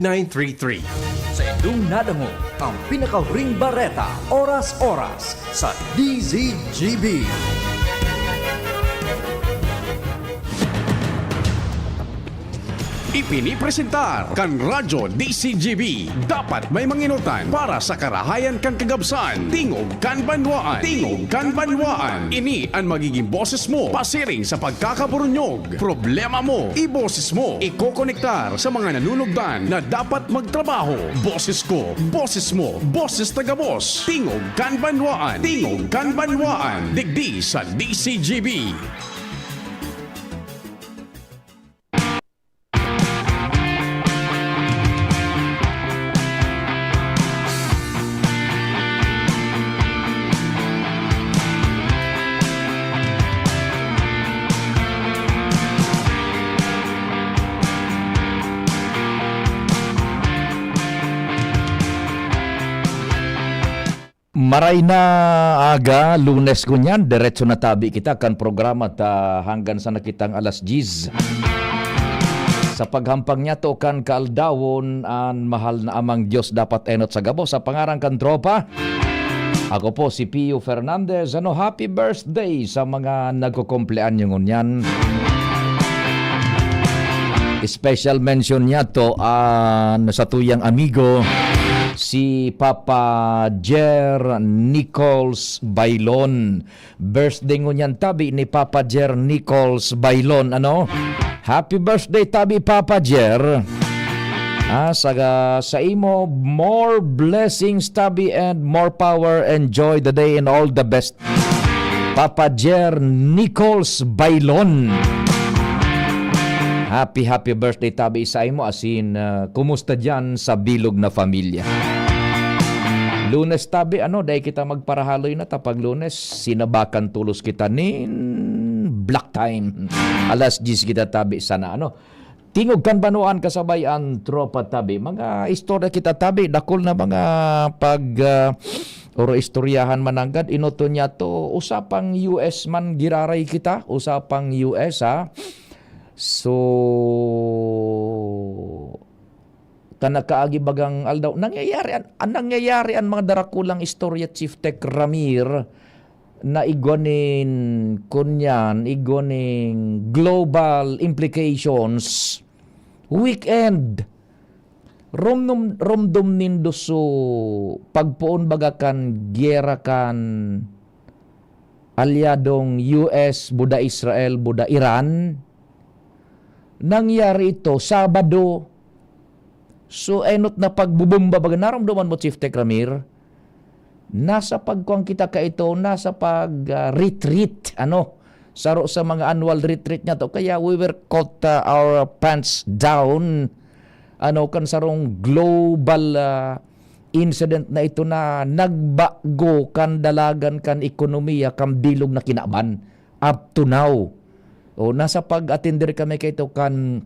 933. Sa inyong nadamo ang pinaka-ring bareta oras-oras sa DZGB. Ipinipresentar kan Radyo DCGB. Dapat may manginutan para sa karahayan kan kagabsan. Tingog kan banwaan. Tingog kan banwaan. Ini ang magiging boses mo pasiring sa pagkakaburunyog. Problema mo, iboses mo. Ikokonektar sa mga nanunugdan na dapat magtrabaho. Boses ko, boses mo, boses tagabos. Tingog kan banwaan. Tingog kan banwaan. Digdi sa DCGB. Maray na aga, Lunes kunyan, diretso na tabi kita kan programa ta hanggang sa nakitang alas 10. Sa paghampang niya to kan kaaldawon ang mahal na amang Diyos dapat enot sa gabo sa pangarang kan tropa. Ako po si Pio Fernandez. Happy birthday sa mga nagkukumpleanyo ngunyan. Special mention niya to sa tuyang amigo si Papa Jer Nichols Bailon. Birthday ngunyan tabi ni Papa Jer Nichols Bailon. Happy birthday tabi Papa Jer. Sa imo, more blessings tabi and more power. Enjoy the day and all the best. Papa Jer Nichols Bailon. Happy birthday tabi sa imo asin kumusta dyan sa bilog na pamilya. Lunes tabi dahil kita magparahaloy na tapag Lunes sinabakan tulos kita nin black time. Alas 10 kita tabi sana tingog kan banuan kasabay ang tropa tabi. Mga istorya kita tabi dakol na mga oro istoryahan mananggad inoto niya to usapang US man giraray kita usapang US So, tanakaagi bagang aldaw. Nangyayari ang mga darakulang istorya Chief Tech Ramir na igonin global implications. Weekend. Romdom nindo so pagpuon bagakan gyera kan alyadong US, buda Israel, buda Iran. Nangyari ito Sabado. So enot na pagbubumba baga naramdaman mo Chief Tech Ramir. Nasa pagkuang kita ka ito, nasa retreat saro sa mga annual retreat niya to. Kaya we were caught our pants down. Kan sarong global incident na ito na nagbago kan dalagan kan ekonomiya kan bilog na kinaban up to now. Nasa pag-attender kami kay ito kan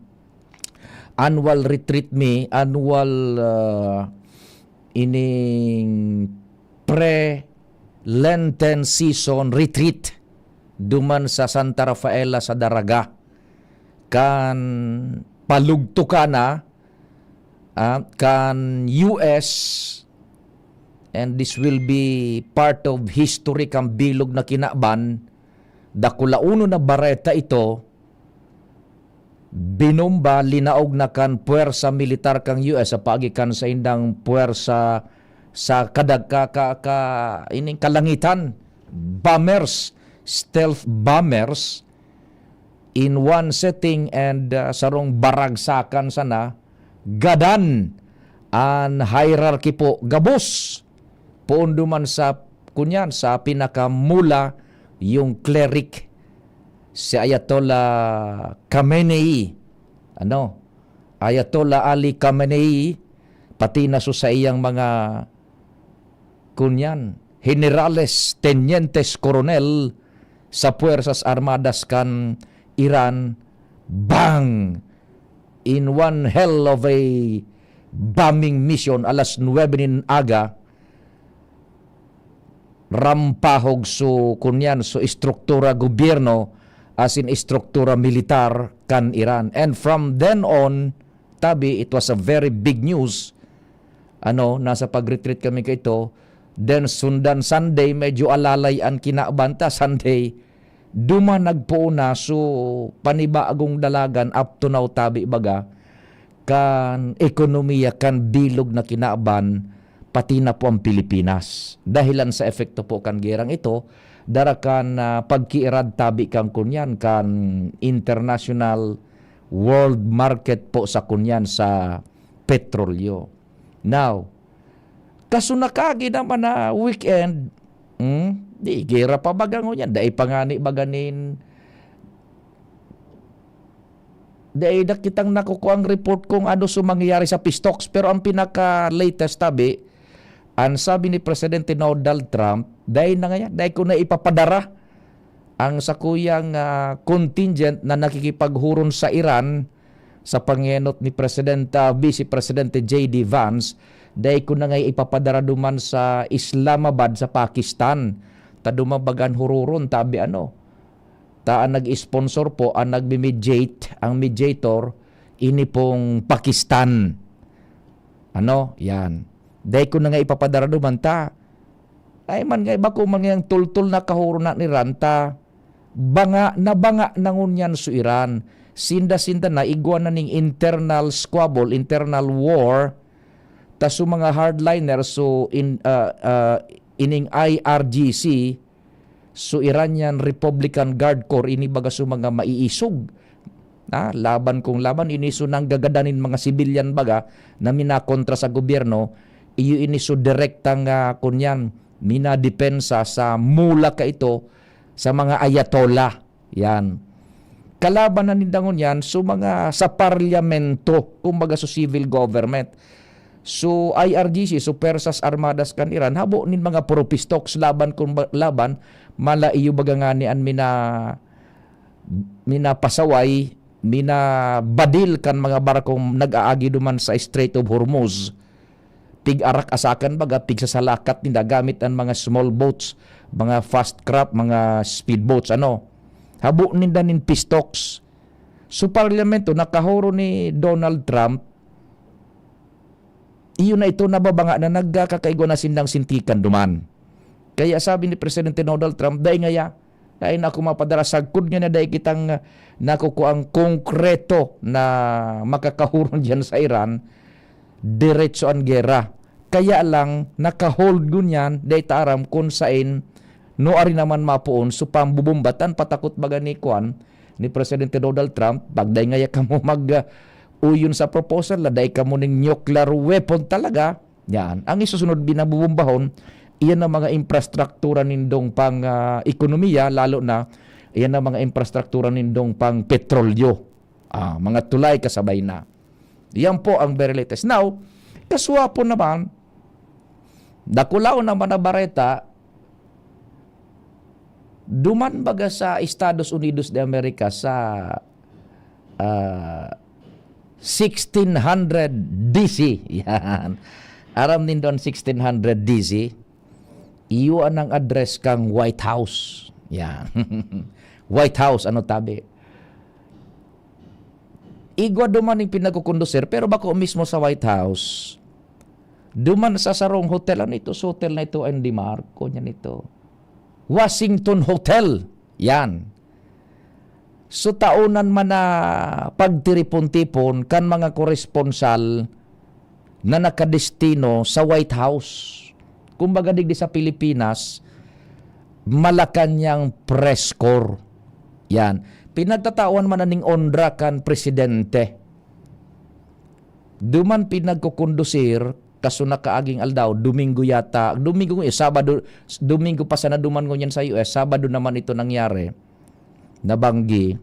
annual retreat annual ining pre-Lenten season retreat duman sa Santa Rafaela sa Daraga kan palugtukana kan US, and this will be part of history kan bilog na kinaban. Dakulauno na bareta ito, binomba, linaog na kan puwersa militar kang US sa pagikan sa indang puwersa sa ining kalangitan. Bombers, stealth bombers in one setting and sarong baragsakan sana, gadan an hierarchy po, gabos, poonduman sa pinakamula yung cleric si Ayatollah Khamenei Ayatollah Ali Khamenei pati na sa iyang mga generales, tenientes, coronel sa puwersas armadas kan Iran, bang, in one hell of a bombing mission alas 9 nin aga rampahog so istruktura gobyerno as in istruktura militar kan Iran. And from then on, tabi, it was a very big news. Nasa pag-retreat kami kay ito. Then sundan Sunday, medyo alalay ang kinabanta. Sunday, nagpuuna, so panibagong dalagan up to now tabi baga, kan ekonomiya, kan bilog na kinaaban, pati na po ang Pilipinas. Dahilan sa efekto po kan gerang ito, darakan pagkiirad tabi kang kunyan, kan international world market po sa kunyan sa petrolyo. Now, kasunakagi naman na weekend, di gira pa bagango yan. Dahil pangani baganin. Dahil kitang nakukuha ang report kung ano sumangyayari sa Pistox. Pero ang pinaka-latest tabi, ang sabi ni Presidente Donald Trump, dahil na nga dahil ko na ipapadara ang sakuyang contingent na nakikipaghuron sa Iran sa pangenot ni Vice Presidente J.D. Vance, dahil ko na nga ipapadara duman sa Islamabad sa Pakistan. Ta dumabagan hururon tabi ta nag-sponsor po ang nagbi-mediate, ang mediator ini pong Pakistan. Yan. Dahil ko na nga ipapadara duman ta. Ay man nga iba ko mangyang tultul na kahuro na ni Ranta. Banga nangunyan su Iran. Sinda-sinda na igwa na ning internal squabble, internal war. Ta su mga hardliners so ining IRGC, so Iranian Republican Guard Corps, ini baga so mga maiisog. Laban ini so nang gagadanin mga sibilyan baga na minakontra sa gobyerno, iyo ini so direktang kunyan minadepensa sa mula ka ito sa mga ayatollah. Yan. Kalaban na nindangon yan so mga sa parlamento, kumbaga so civil government. So IRGC, so Persas Armadas kan Iran, habo nin mga pro-Pistox laban mala iyo bagangani an mina pasaway, mina badil kan mga barkong nag-aagi duman sa Strait of Hormuz. Pig arak asakan baga, pig sa salakat nila gamit ang mga small boats, mga fast craft, mga speedboats, habo ninda nin Pistox. So parlamento nakahuro ni Donald Trump, iyon na ito nababanga na nagkakaigo na sindang sintikan duman. Kaya sabi ni Presidente Donald Trump, dahil ngaya, dahil na ako mapadara sagkod nga na dahil kitang nakukuang konkreto na makakahuron dyan sa Iran, diretso ang gera. Kaya lang, nakahold gunyan, dahil taaram kung sain, no ari naman mapuon, so pambubumbatan, patakot baga ni Kwan, ni Presidente Donald Trump, pagday ngaya ka mo uyon sa proposal la dahil ka mo ng nuclear weapon talaga. Yan. Ang isusunod binabubumbahon, iyan ang mga infrastruktura nindong pang ekonomiya, lalo na iyan ang mga infrastruktura nindong pang petrolyo. Mga tulay kasabay na. Yan po ang very latest. Now, kaswapo naman, dakulaw naman na bareta, duman baga sa Estados Unidos de America sa 1600 DC. Yan. Aram din doon 1600 DC. Iyo ang address kang White House. Yan. White House, tabi? Igwa duman yung pinagkukondusir, pero bako mismo sa White House, duman sa sarong hotel, ito? Sa hotel na ito, Andy Marco, yan ito. Washington Hotel. Yan. So taunan man na pagtiripon-tipon kan mga koresponsal na nakadestino sa White House. Kumbaga digdi sa Pilipinas, Malacanang press corps. Yan. Pinagtatawan man na ning ondra kan presidente. Duman pinagkukondusir kaso nakaaging aldaw, Domingo pa sana duman ko yan sa US, Sabado naman ito nangyari. Nabanggi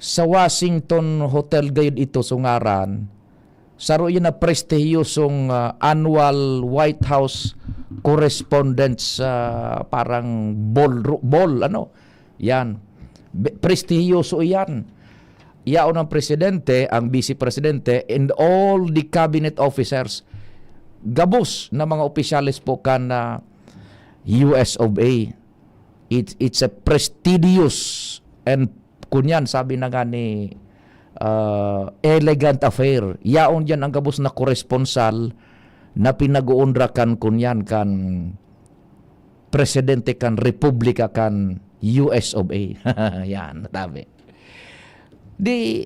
sa Washington Hotel gayud ito sungaran saro yun na prestihiyosong annual White House correspondence parang ball yan prestihiyoso yan yaon ang presidente, ang vice presidente and all the cabinet officers gabos na mga opisyalis po kan US of A. It's a prestigious and kunyan sabi na nga ni elegant affair. Yaon yan ang gabos na koresponsal na pinag-uundra kan kunyan kan presidente kan republika kan US of A. Yan, natabi. Di,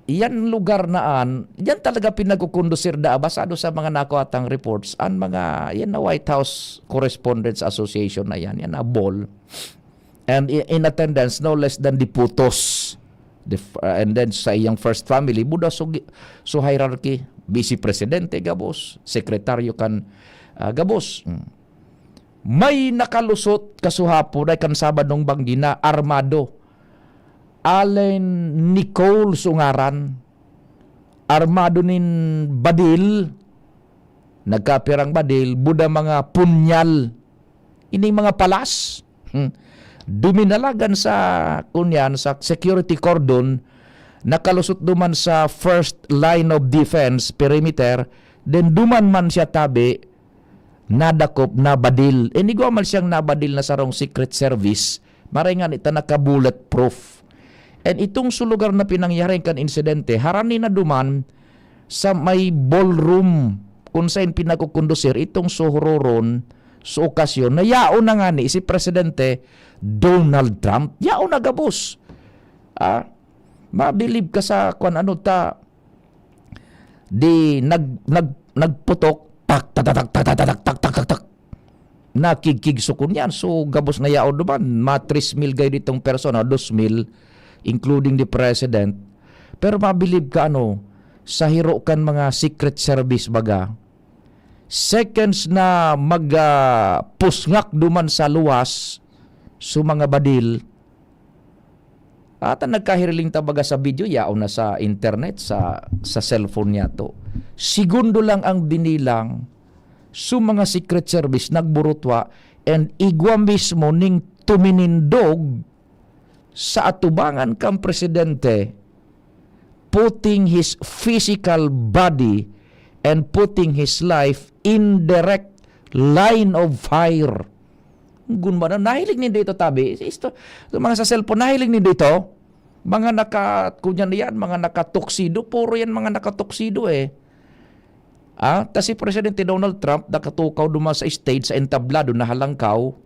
yan lugar naan, yan talaga pinagkukondusir da basado sa mga nakuatang reports, ang mga, yan na White House Correspondents Association na yan na ball. And in attendance, no less than Diputos. And then sa iyang first family, buda so hierarchy, Vice Presidente gabos, Sekretaryo kan gabos. May nakalusot kasuhapo dahil kan Sabadong Banggina, armado. Allen Nicole Sungaran, armado nin badil, nagkapirang badil, buda mga punyal, ini mga palas. Duminalagan sa kunyan, sa security cordon, nakalusot duman sa first line of defense perimeter, then duman man siya tabi, nadakop na badil. Inigo man siyang nabadil na sarong secret service, maringan ita naka-bulletproof. And itong sulugar na pinangyaring kan insidente, harani na duman sa may ballroom kung saan pinakukondusir itong suhuroron sa okasyon na yaon na nga ni si Presidente Donald Trump. Yaon na gabos. Mabilib ka sa kung ano ta di nagputok tak tak tak tak tak tak tak tak tak tak nakikig sukon yan. So gabos na yaon duman ma 3,000 gay ditong persona, 2,000 including the president. Pero mabilib ka sa hiro kan mga secret service baga, seconds na pusngak duman sa luwas so mga badil at nagkahiriling tabaga sa video yaon na sa internet, sa cellphone niya to. Segundo lang ang binilang so mga secret service nagburutwa and igwa mismo ning tuminindog sa atubangan kang presidente, putting his physical body and putting his life in direct line of fire. Gunba na, nahilig ni dito tabi. Ito, mga sa cellphone, nahilig ni dito. Mga kunyan yan, mga nakatuksido. Puro yan mga nakatuksido eh. Ta si Presidente Donald Trump, nakatukaw duma sa stage, sa entablado na halangkaw.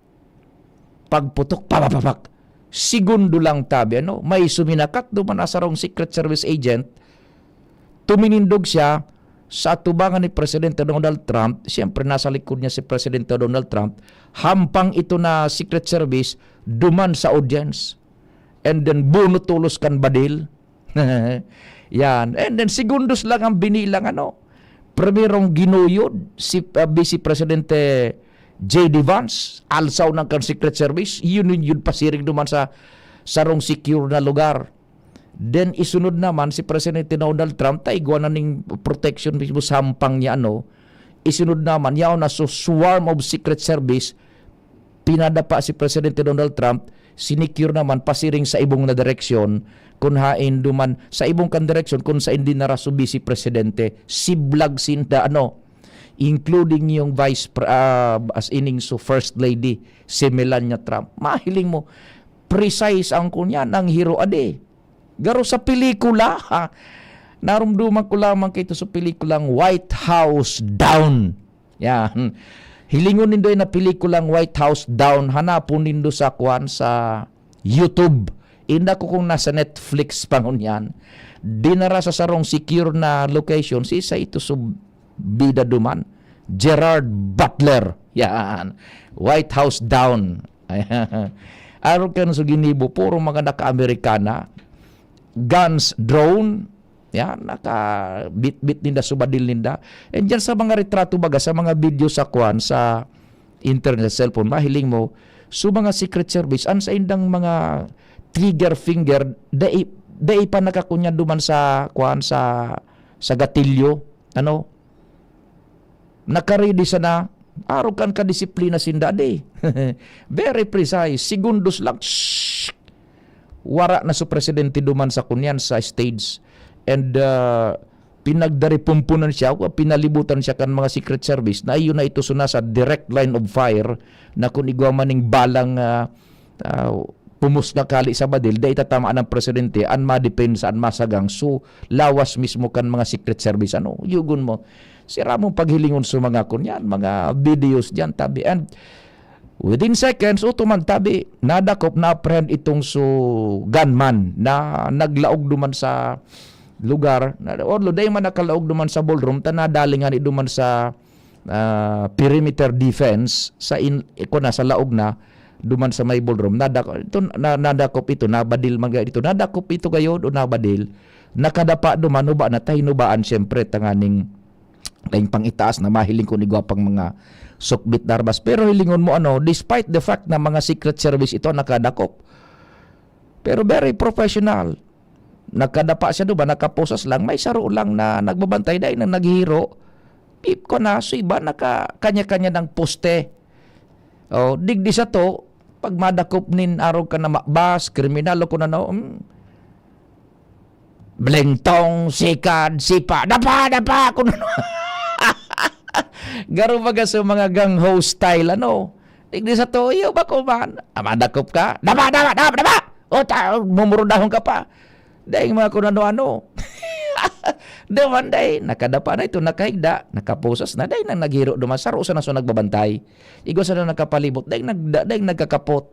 Pagputok, papapapak. Segundo lang tabi, may suminakat duman asarong Secret Service agent, tuminindog siya sa atubangan ni Presidente Donald Trump. Siyempre nasa likod niya si Presidente Donald Trump, hampang ito na Secret Service duman sa audience, and then bunutulos kan badil. Yan, and then segundos lang ang binilang primerong ginuyod si Vice Presidente J.D. Vance, alsaw ng kan Secret Service, yun pasiring duman sa sarong secure na lugar. Then isunod naman si Presidente Donald Trump, taigwa na ning protection mismo sampang niya isunod naman, yaw na so swarm of Secret Service, pinadapa si Presidente Donald Trump, sinicure naman pasiring sa ibong na direksyon, kung hain duman sa ibong kan direksyon, kung sa hindi narasubi si Presidente, siblag sinda including yung as ining so First Lady si Melania Trump. Mahiling mo, precise ang kunyan ang hero ade. Garo sa pelikula, narumduman ko lamang kito sa pelikulang White House Down. Yan. Hilingon nindo na pelikulang White House Down, hanapon nindo sa YouTube. Inda ko kung nasa Netflix pangon yan. Dinara sa sarong secure na location, si isa ito bida duman, Gerard Butler. Yan. White House Down. Araw ka na sa ginibo, puro mga naka-Amerikana, guns, drone, yan, naka-bit-bit ninda, subadil ninda. And dyan sa mga retrato baga, sa mga video sa sa internet, cellphone, mahiling mo, so mga Secret Service, an sa indang mga trigger finger, dai pa nakakunya duman sa sa gatilyo, nakaredy sana, araw kan ka disiplina sinda de. Very precise, segundos lang, wara na sa presidente duman sa kunyan sa stage, and pinagdaripumpunan siya, pinalibutan siya kan mga Secret Service, na iyon na ito suna sa direct line of fire, na kung igwa maning balang pumus na kali sa badil, da itatama ng presidente, an madepensa, an masagang, so lawas mismo kan mga secret service, ano, yugon mo. Sira mong paghilingon sa mga kunyan, mga videos dyan, tabi. And within seconds, tabi, nadakop na apprehend itong gunman na naglaog duman sa lugar. Orlo, day man nakalaog duman sa ballroom, tanadalingan duman sa perimeter defense sa sa laog na duman sa may ballroom. Nadakop ito, nabadil mga ito. Nadakop ito gayon o nabadil. Nakadapa duman, huba na tahinubaan siyempre tanganing pangitaas na mahiling ko ni gwapang mga sukbit darbas. Pero hilingon mo despite the fact na mga secret service ito nakadakop. Pero very professional. Nakadapa siya doon, nakaposas lang. May saro lang na nagbabantay dahil na naghihiro. Pip ko na, so iba kanya-kanya ng poste. Digdi sa to, pag madakop nin araw ka na makbas, kriminalo ko na blengtong, sikad, sipa, dapa, ko na. Garo baga sa mga gang-ho style, digdi sa to, iyo ba ko man? Madakop ka, dapa! Mumurudahon ka pa. Dahil mga kung ano. Daman day, nakadapa na ito, nakahigda, nakaposas na, dahil nang naghiro duman, saro sa naso nagbabantay. Igo sa na nakapalibot, dahil nagkakapot.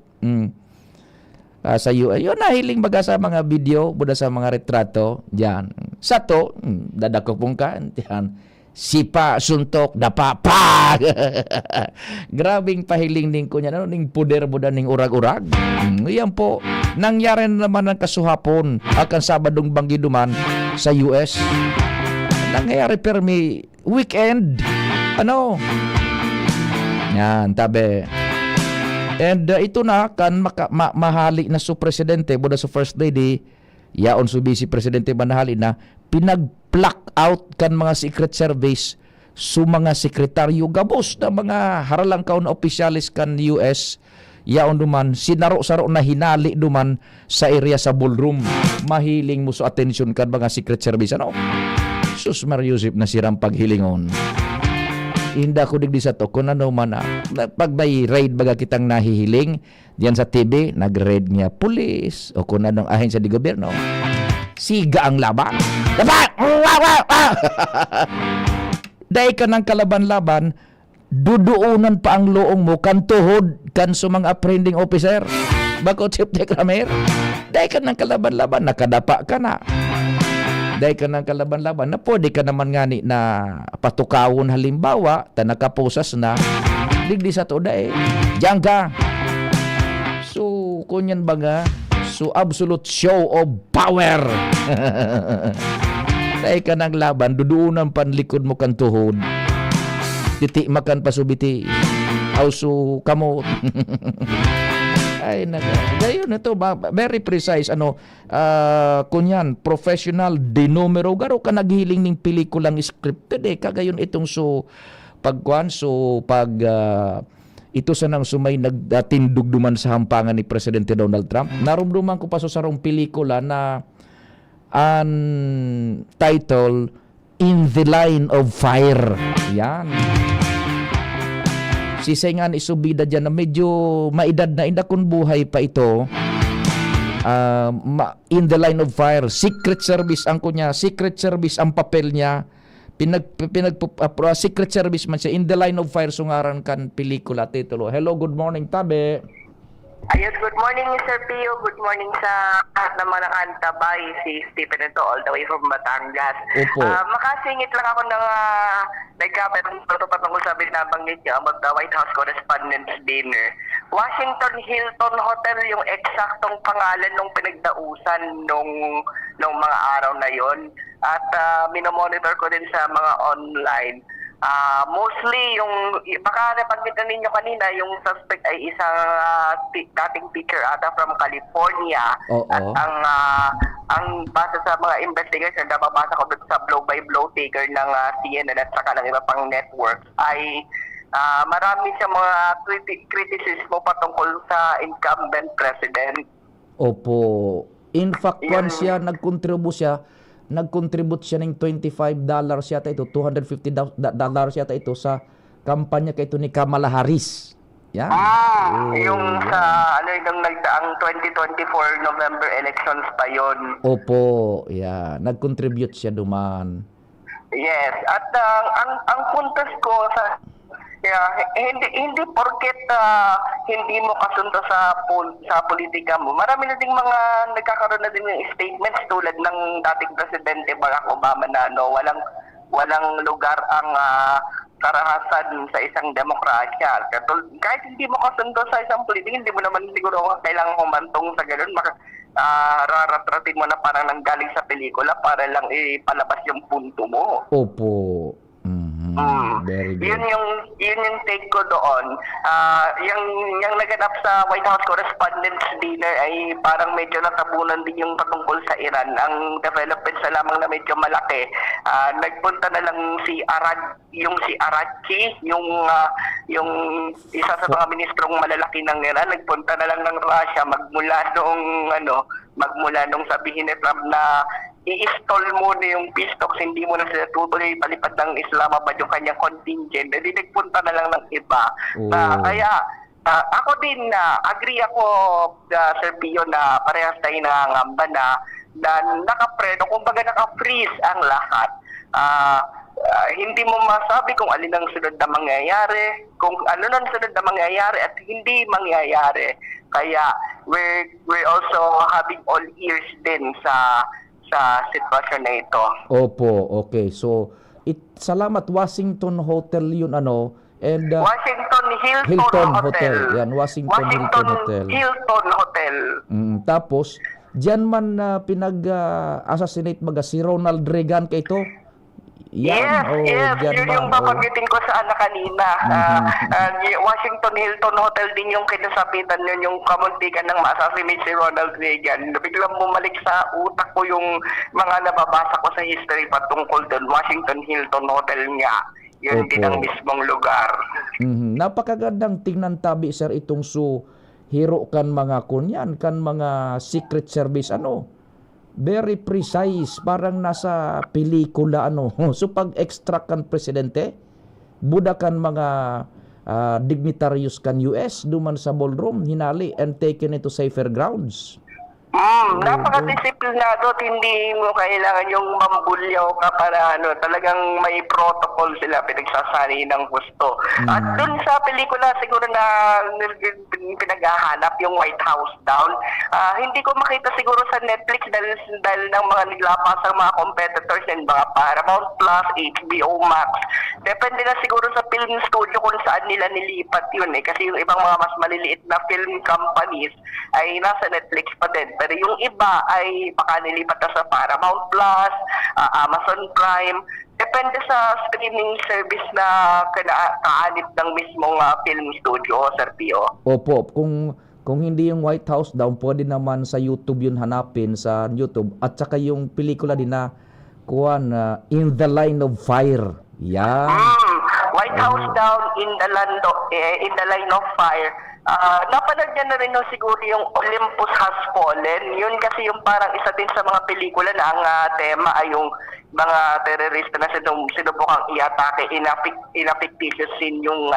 Sa yun nahiling baga sa mga video, buda sa mga retrato, diyan. Sa to, dadakopong ka, diyan. Sipa, suntok, dapa, pag! Grabing pahiling din ko niya, ning puder buda ning urag-urag. Yan po, nangyari na naman ng kasuhapon, akan Sabadong banggi duman sa US. Nangyayari per may weekend. Yan, tabi. And ito na, kan mahali na presidente, buda sa first lady, yaon su vice presidente manahali na, pinag-pluck out kan mga secret service su mga sekretaryo gabos na mga haralang kaon na opisyalis kan US yaon duman sinaro-saro na hinali duman sa area sa ballroom. Mahiling mo sa attention kan mga secret service Sus Mariusip na sirang paghilingon. Inda ko digdi sa to kung man pag may raid baga kitang nahihiling diyan sa TV nag-raid niya pulis o kung anong ahensya di gobyerno. Siga ang laban. Dapat! Dahil ka ng kalaban-laban, duduunan pa ang loong mo kan tuhod kan sumang apprehending officer. Bako Chief Declamer. Dahil ka ng kalaban-laban, nakadapa ka na. Dahil ka ng kalaban-laban, na pwede ka naman ngani na patukawon halimbawa, ta nakaposas na, digdi sa to dahil. Diyan ka. So, kunyan ba nga? So, absolute show of power. Dahil ka ng laban, duduunan panlikod mo kan tuhod. Titi makan pasubiti. Also, kamot. Ay, gayon ito, very precise. Kunyan, professional, de numero. Garo ka naghiling ng pelikulang scripted kagayon itong ito sa nang sumay nagtindog duman sa hampangan ni Presidente Donald Trump. Narumduman ko pa sa sarong pelikula na ang title In the Line of Fire. Yan. Sisengan isubida dyan na medyo maedad na inda kung buhay pa ito. In the Line of Fire. Secret Service ang kunya. Secret Service ang papel niya. Secret Service man siya. In the Line of Fire sungaran kan pelikula titulo. Hello, good morning, Tabe. Ayos, good morning Sir Pio. Good morning sa lahat ng mga nakantabay. Si Stephen ito all the way from Batangas. Opo. Makasingit lang ako ng nagkapit ng patungkol sa binabanggit niyo about the White House Correspondents' Dinner. Washington Hilton Hotel yung eksaktong pangalan nung pinagdausan nung mga araw na yon. At minomonitor ko din sa mga online. Mostly yung baka napagmitan ninyo kanina yung suspect ay isang dating teacher ata from California. At ang base sa mga investigation na babasa ko dito sa blow by blow taker ng CNN at saka ng iba pang network ay marami siyang mga kritisismo patungkol sa incumbent president. Opo. In fact, once siya nag-contribute siya ng $25 yata ito, $250 yata ito sa kampanya kay ito ni Kamala Harris. Yan. Yung sa ano yung nagdaang 2024 November elections pa yon. Opo, yan. Nag-contribute siya duman. Yes, at ang puntos ko sa hindi porket hindi mo kasundo sa politika mo. Marami na ding mga nagkakaroon na din ng statements tulad ng dating presidente Barack Obama na walang lugar ang karahasan sa isang demokrasya. Kahit hindi mo kasundo sa isang politika, hindi mo naman siguro kailangan humantong sa ganun. Raratratin mo na parang nanggaling sa pelikula para lang ipalabas yung punto mo. Opo. Very good. Yun yung take ko doon. Yung naganap sa White House Correspondents' Dinner ay parang medyo natabunan din yung patungkol sa Iran. Ang developments na lamang na medyo malaki. Nagpunta na lang si Araki, yung isa sa mga ministrong malalaki ng Iran, nagpunta na lang ng Russia magmula nung sabihin ni Trump na i-install muna yung peace talks, hindi mo na sila tutuloy palipad ng Islamabad yung kanyang contingent. Hindi nagpunta na lang ng iba. Kaya ako din agree ako, Sir Pio, na parehas tayo nangangamba na nakapredo, kumbaga naka-freeze ang lahat. Hindi mo masabi kung alin ang sunod na mangyayari, kung ano nang sunod na mangyayari at hindi mangyayari. Kaya we're also having all ears din sa sitwasyon na ito. Opo, okay. So, salamat Washington Hotel yun and Washington Hilton Hotel. Yan, Washington Hilton Hotel. Hilton Hotel. Tapos, diyan man pinag-assassinate si Ronald Reagan kay ito. Yes. Yun yung babanggitin ko sa kanina. Washington Hilton Hotel din yung kinasapitan yun, yung kamuntikan ng ma-assassinate si Ronald Reagan. Biglang bumalik sa utak ko yung mga nababasa ko sa history patungkol doon. Washington Hilton Hotel nga. Yun din ang mismong lugar. Napakagandang tingnan tabi, sir, itong hero kan mga kunyan, kan mga secret service, very precise, parang nasa pelikula, So pag-extract kan presidente, buda kan mga dignitaryos kan US, duman sa ballroom, hinali and taken into safer grounds. Napaka-disiplinado at hindi mo kailangan yung mambulyaw ka para talagang may protocol sila, pinagsasali ng gusto. At dun sa pelikula siguro na pinaghahanap yung White House down, hindi ko makita siguro sa Netflix dahil ng mga naglapas ang mga competitors and mga Paramount Plus, HBO Max. Depende na siguro sa film studio kung saan nila nilipat yun kasi yung ibang mga mas maliliit na film companies ay nasa Netflix pa din. Pero yung iba ay baka nilipat na sa Paramount Plus, Amazon Prime. Depende sa streaming service na kaanib ng mismong film studio, Sir Pio. Opo, kung hindi yung White House down, pwede naman sa YouTube yun hanapin sa YouTube. At saka yung pelikula din na In the Line of Fire. Yan. White House down, in the line of fire. Napanood niya na rin siguro yung Olympus Has Fallen. Yun kasi yung parang isa din sa mga pelikula na ang tema ay yung mga terorista na sinubukang i-atake in a fictitious scene yung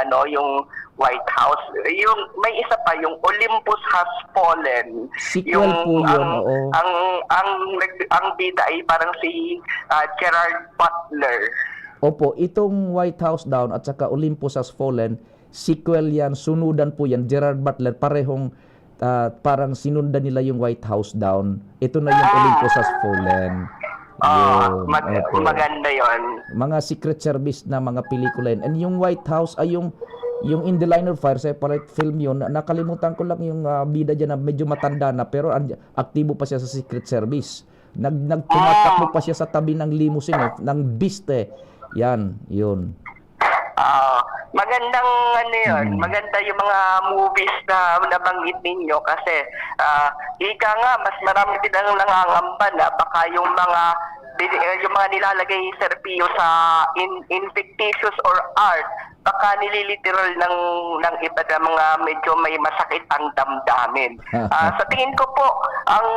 White House. Yung may isa pa yung Olympus Has Fallen. Sequel po yun, oo. Ang bida ay parang si Gerard Butler. Opo, itong White House Down at saka Olympus Has Fallen, sequel yan, sunudan po yan. Gerard Butler, parehong parang sinundan nila yung White House Down. Ito na yung Olympus Has Fallen. Maganda yon. Mga secret service na mga pelikula yun. And yung White House ay yung In the Line of Fire, separate film yun. Nakalimutan ko lang yung bida dyan na medyo matanda na pero aktibo pa siya sa secret service. Nagtumatakbo pa siya sa tabi ng limousine, ng beast Yan, yun. Magandang yun. Maganda yung mga movies na nabanggit ninyo kasi ika nga, mas marami din ang nangangamba na baka yung mga nilalagay, Sir Pio, sa in fictitious or art, baka nililiteral ng iba na mga medyo may masakit ang damdamin. Sa tingin ko po, ang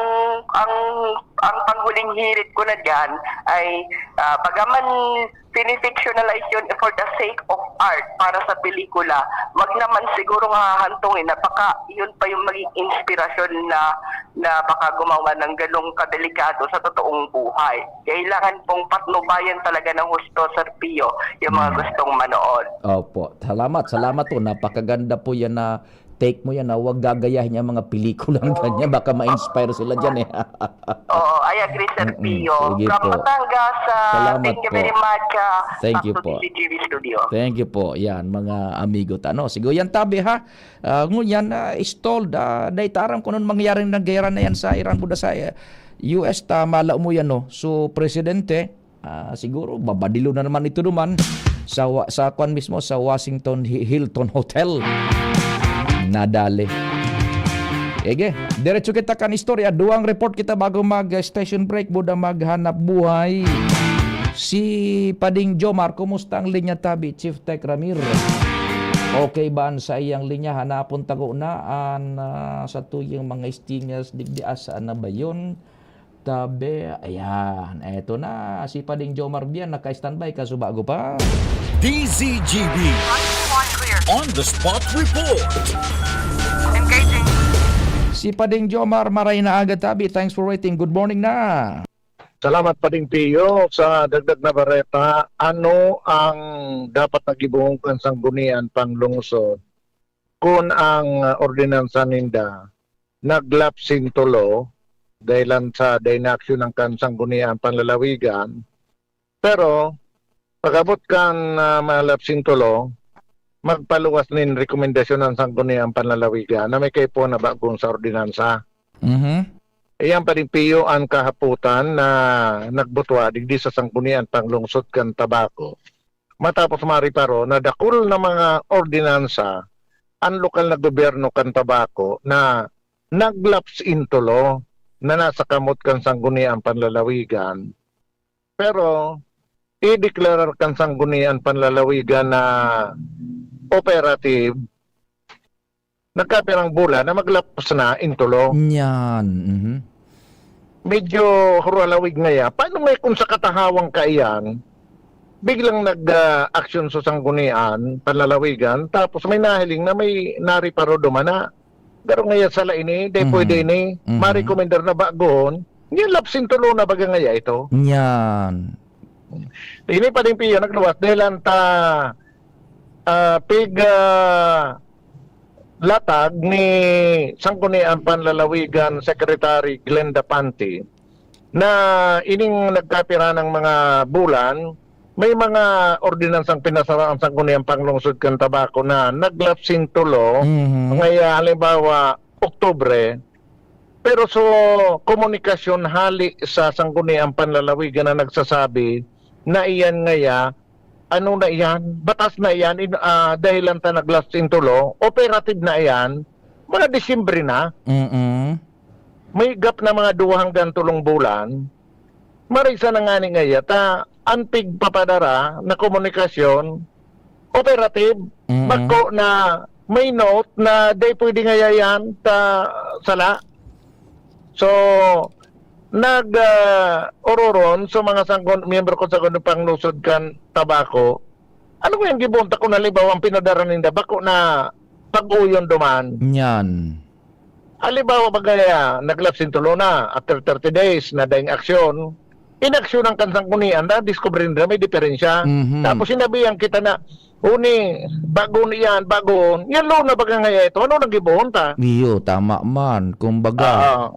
ang panghuling hirit ko na dyan ay bagaman finifictionalize yun for the sake of art para sa pelikula, wag naman siguro hahantungin na baka yun pa yung maging inspirasyon na baka gumawa ng ganong kadelikado sa totoong buhay. Kailangan pong patnubayan talaga ng husto, Sir Pio, yung mga gustong manood. Opo. Salamat po. Napakaganda po yan na take mo yan na huwag gagayahin yung mga pelikulang ganyan. Baka ma-inspire sila dyan eh. Oo, I agree, Sir Pio. Sige From po. Batangas, Salamat thank you po. very much. Thank back you to po. DCGV Studio. Thank you po. Yan, mga amigo. Siguro yan tabi ha. Ngunyan, stalled. Daitaram ko nun mangyaring nagyara na yan sa Iran buda sa US. Mala mo yan, no? So, presidente, siguro, babadilo na naman ito naman sa kwan mismo, sa Washington Hilton Hotel. Nadali. Ege, diretso kita kan istorya. Duang report kita bago mag-station break. Buda maghanap buhay. Si Pading Jomar, kumusta ang linya tabi? Chief Tech Ramir. Okay ba sa iyang linya? Hanapon tago na sa tuyong mga stingers digdias na ba yun? Tabi, ayan. Eto na, si Pading Jomar Bian, naka-standby ka, bago pa. DZGB On the Spot Report. Engaging. Si Pading Jomar, maray na agad tabi. Thanks for waiting. Good morning na. Salamat pa din, Pio, sa dagdag na bareta. Ano ang dapat nagibuong kansang-gunian panglungsod kung ang ordinansa ninda naglapsing tulo dahilan sa dinaksyon ng kansang-gunian panlalawigan. Pero pag-abot kan malapsing tulo, magpaluwas nin rekomendasyon ng sanggunian panlalawigan na may kaipo na bagong sa ordinansa. Iyan pa rin, Pio, ang kahaputan na nagbutwa digdi sa sanggunian panglungsod kan tabako. Matapos mariparo na dakul na mga ordinansa ang lokal na gobyerno kan tabako na naglaps intulo na nasa kamot kan sanggunian panlalawigan. Pero i-declare kan sanggunian panlalawigan na operative, nagkapirang bulan na maglapas na intulo. Yan. Medyo huralawig ngaya. Paano ngay kung sa katahawang kaiyan, biglang nag-action sa sanggunian, panlalawigan, tapos may nahiling na may nariparo dumana. Pero ngaya sa laini, di pwede ni, ma-recommender na bagoon, yung lapsin tulo na baga ngaya ito. Yan. Ini pa din, Pio, nagluwas dahil ang latag ni Sanggunian Panlalawigan Secretary Glenda Panti na ining nagkapira ng mga bulan, may mga ordinansang pinasara ang Sanggunian Panglungsod kan Tabako na naglapsing tulo ngaya halimbawa Oktubre, pero so komunikasyon hali sa Sanggunian Panlalawigan na nagsasabi na iyan ngaya ano na iyan, batas na iyan, dahilan ta naglasting tulo, operative na iyan, mga Disyembre na. May gap na mga 2 hanggang 3 bulan. Marisa na nga ni ngaya, anpig papadara na komunikasyon, operative, magko na may note na day pwede ngaya yan, sala. So, ororon sa mga miyembro ko sa panglungsod kan tabako, ano ko yung gibunta ko na libaw ang pinadara ninda bako na pag-uyon duman. Yan. Alibawa bagaya, naglapsin tulo na after 30 days na daing aksyon, inaksyon ng kansang-gunian na discovery nila may diferensya. Tapos sinabihan kita na uni, bago niyan, bagoon, yan lo na baga ngaya ito, ano nang gibunta? Iyo, tama man. Kumbaga.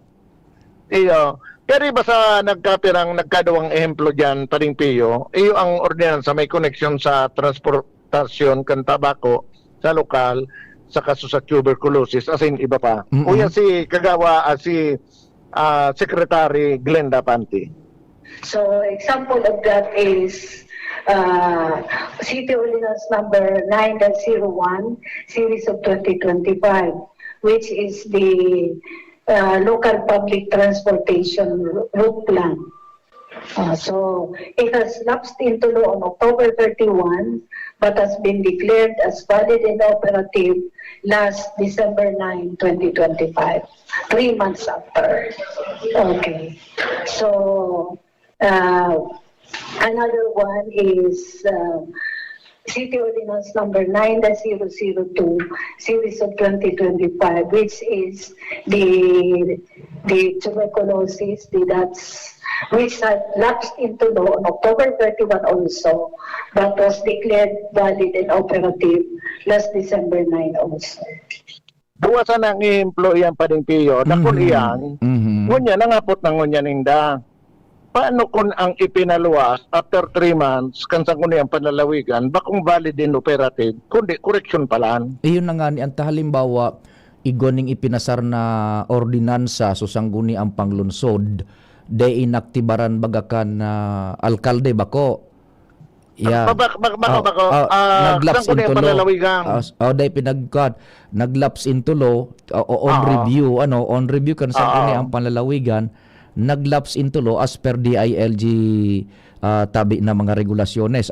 Iyo. Pero iba sa nagkadawang ehemplo dyan, Pading Pio, iyo ang ordinansa may connection sa transportasyon kan tabako sa lokal, sa kaso sa tuberculosis, as in iba pa. O yan si Kagawa, si Secretary Glenda Panti. So, example of that is City Ordinance number 9.01, series of 2025, which is the local public transportation route plan. So it has lapsed into law on October 31, but has been declared as valid and operative last December 9, 2025, 3 months after. Okay. So another one is City Ordinance number 9-002, series of 2025, which is the tuberculosis, which had lapsed into law on October 31 also, but was declared valid and operative last December 9 also. Buwasan ang employee ang pading piyo, dakon iyang, ngunya nangapot ng ngunya ninda. Paano kung ang ipinaluwas after 3 months, kansang kuno yung panlalawigan, bakong valid din operative, kundi correction palaan. Iyon na nga ni ang halimbawa igoning ipinasar na ordinansa susangguni ang panglunsod de inaktibaran bagakan na alkalde bako. Yeah. Bako, naglaps saan kuno into yung law. panlalawigan? Day pinagkat naglaps into law on review on review kan sa ang panlalawigan naglaps into law as per DILG tabi na mga regulasyones.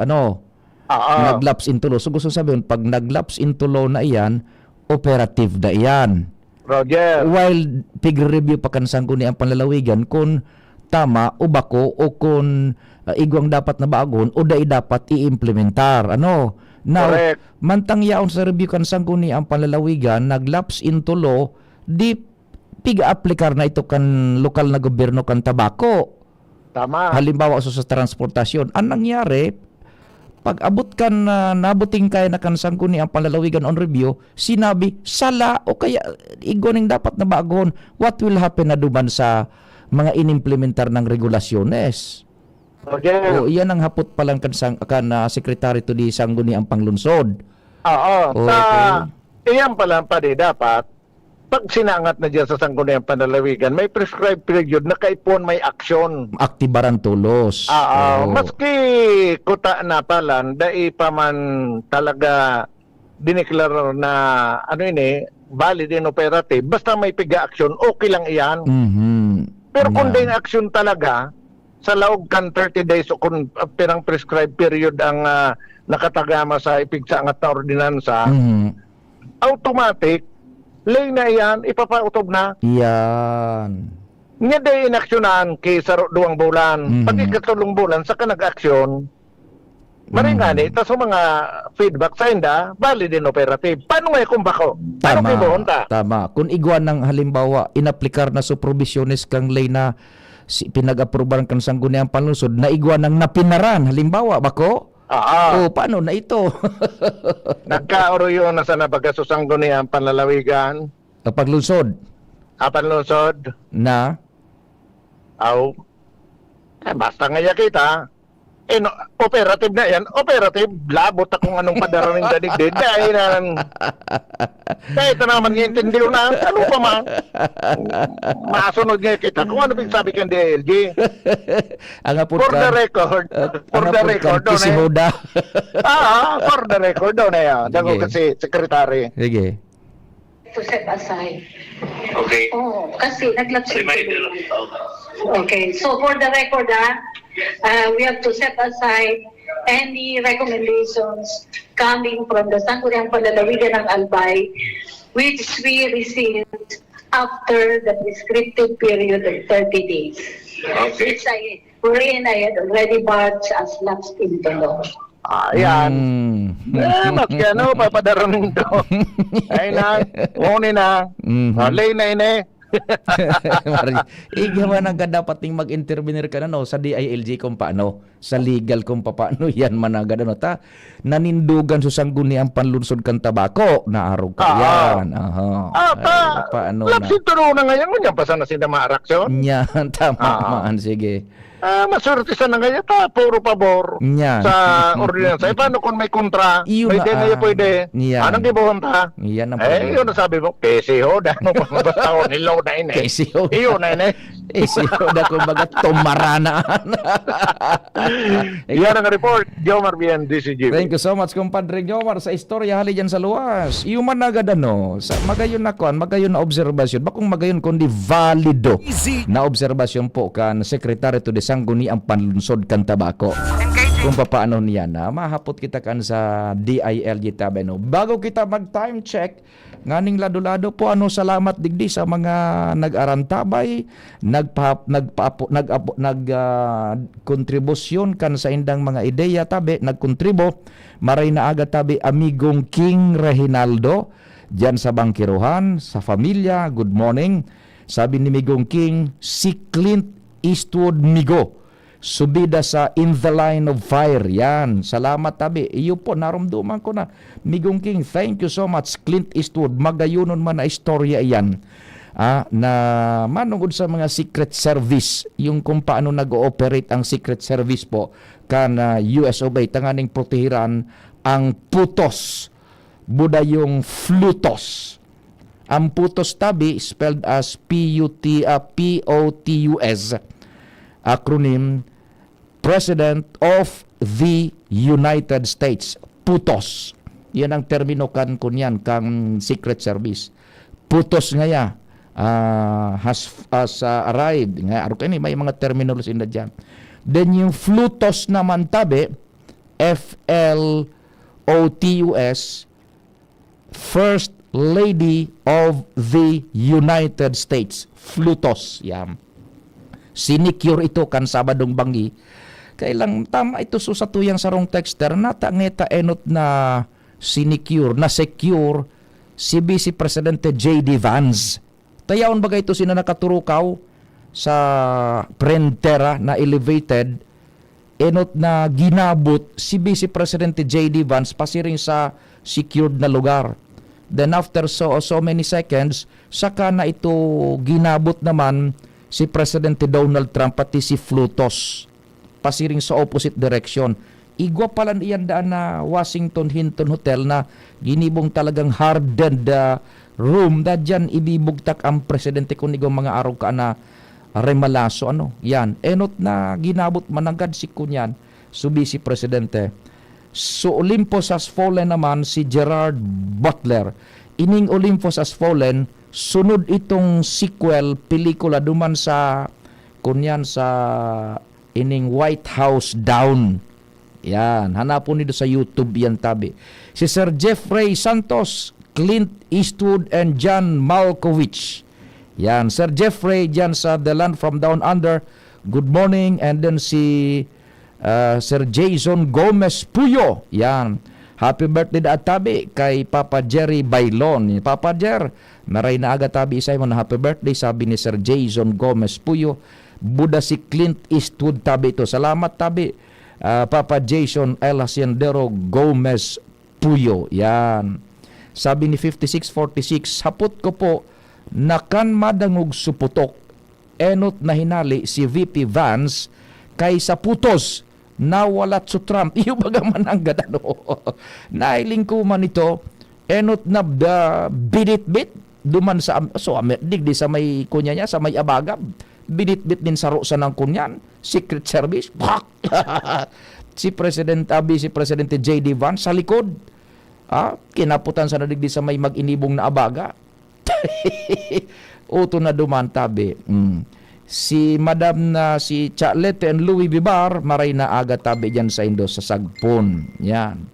Naglaps into law. So gusto sabihin, pag naglaps into law na iyan, operative na iyan. Roger. While pig-review pa kansang ni ang panlalawigan kung tama o bako o kung igwang dapat na bagon o dai dapat i-implementar. Now, Correct. mantang yaon sa review kansang ni ang panlalawigan, naglaps into law, di piga-aplikar na ito kan lokal na gobyerno kan tabako. Tama. Halimbawa sa transportasyon. Ang nangyari, pag abot kan nabuting kaya na kansang ni ang panlalawigan on review, sinabi, sala o kaya igoning dapat na bagon, what will happen na duman sa mga inimplementar ng regulasyones? Roger. O iyan ang hapot palang kan sekretary to di sangguni ang panglunsod. Iyan pala pa dapat, pag sinangat na dyan sa sangguniang panlalawigan, may prescribed period na kaipon may aksyon. Aktibaran tulos. Maski kuta na palan, dai pa man talaga dineklar na valid and operative, basta may piga-aksyon, okay lang iyan. Pero kung din aksyon talaga, sa laog kan 30 days o kung pirang prescribed period ang nakatagama sa ipigsangat na ordinansa, automatic, lay na yan, ipapautob na. Yan. Nga day inaksyonan kay sa 2 bulan. Pag ikatulong bulan, saka nag-aksyon, maringani, tas mga feedback sa inda, valid and operative. Paano nga kung bako? Paano kayo buhunta? Tama. Kung igwan ng halimbawa, inaplikar na supervisiones kang lay na pinag-aproban kang sangguniang panlunsod, na igwan ng napinaran, halimbawa, bako? Paano na ito? Nagkaoro yun na sa nabagasusanggo niya ang panlalawigan. Paglunsod Panlunsod. na Basta nga kita. Operative na yan. Operative. Labot akong anong padaraning dadigdid. Dahil ito naman iintindi na. Ano pa man? Masunod nga kita. Kung ano sabi kang DLG. For the record. For the record. Si Hoda. For the record. Doon na yan. Dago kasi sekretary. Sige. To set aside. Okay. Kasi naglapsin. Okay, so for the record, we have to set aside any recommendations coming from the Sangguniang Panlalawigan ng Albay, which we received after the prescriptive period of 30 days. Okay. Wherein I had already marked as lapsed into law. Ayan. Mas kano, papadaranin to. Ay na, ngunin na. Lay na ini. Igawa na ka dapat ting mag-intervenir ka na sa DILG kung paano, sa legal kung paano yan managad nanindugan sa sangguni ang panlunsod kang tabako na araw ka yan. Paano na? Lapsin turo na ngayon, ngunyan pa sana sila maaraksyon. Yan, tama man, sige. Masurti sa na ngayon, puro pabor Yan. sa ordinansa. Paano kung may kontra? Iyon May na, din na pwede. yan. Anong gibuhon ta? Yan ang Yun ang sabi mo, PCO, dahil mo basta ko nilaw na ini. PCO. Iyon na ini. Siyo na kumbaga tumaranaan. Yan ang report. Jomar Bien, DCGB. Thank you so much, compadre Jomar, sa istorya hali dyan sa luwas. Iuman na agad sa magayon na kuan, magayon na obserbasyon. Bakong magayon kundi valido na obserbasyon po kan Secretary to the kang guni ang panlunsod kan tabako. Kung paano niya na, mahapot kita kan sa DILG tabi, no? Bago kita mag-time check, nganing lado-lado po, salamat digdi sa mga nag-arantabay, kontribusyon kan sa indang mga ideya tabi, nagkontribo, maray na aga tabi, amigong King Reginaldo, dyan sa Bangkiruhan, sa familia, good morning. Sabi ni Migong King, si Clint Eastwood Migo, subida sa In the Line of Fire. Yan, salamat tabi. Iyo po, narumduman ko na. Migong King, thank you so much. Clint Eastwood, magayunon man na istorya yan. Na manungod sa mga secret service, yung kung paano nag-ooperate ang secret service po, kan US of A, tanganing protehiran ang putos, buda yung flutos. Ang putos tabi, spelled as POTUS, acronym, President of the United States. Putos. Yan ang termino kan kunyan, kang Secret Service. Putos ngaya, has arrived. Nga, may mga terminology na dyan. Then yung flutos naman tabi, FLOTUS, First Lady of the United States. Flutos. Yan. Sinicure ito kan Sabadong Bangi. Kailang tama ito sa tuyang sarong texter nata ngeta enot na sinicure, na secure si Vice Presidente J.D. Vance. Tayaon bagay ito sina nakaturukaw sa prentera na elevated enot na ginabot si Vice Presidente J.D. Vance pasiring sa secured na lugar. Then after so many seconds, saka na ito ginabot naman si Presidente Donald Trump pati si Flutos pasiring sa opposite direction. Igwa pala iyan daan na Washington Hinton Hotel na ginibong talagang hardened room na dyan ibibugtak ang presidente kung igong mga araw ka na remalaso. Yan. Enot na ginabot managad si kunyan subi si presidente. So Olympus Has Fallen naman si Gerard Butler. Ining Olympus Has Fallen, sunod itong sequel, pelikula duman sa kunyan sa ining White House Down. Yan, hanapon nito sa YouTube yan tabi. Si Sir Jeffrey Santos, Clint Eastwood and John Malkovich. Yan, Sir Jeffrey dyan sa The Land from Down Under. Good morning. And then si Sir Jason Gomez Puyo. Yan. Happy birthday da tabi kay Papa Jerry Bailon. Papa Jer, maray na aga tabi isay mo na happy birthday, sabi ni Sir Jason Gomez Puyo. Buda si Clint Eastwood tabi ito. Salamat tabi Papa Jason El Haciendero Gomez Puyo. Yan. Sabi ni 5646, hapot ko po nakan madangog suputok enot na hinali si VP Vance kay sa putos nawalat su Trump. Iyo baga mananggad nailing ko man ito enot na binit-bit duman sa digdi sa may kunya niya sa may abagab binit-bit din sa rosa ng kunyan Secret Service. Si Presidente J.D. Vance sa likod kinaputan sa nadigdi sa may mag-inibong na abaga. Uto na duman tabi. Si Madam na si Charlotte and Louis Bibar, maray na aga tabi dyan sa Indo sa Sagpon. Yan.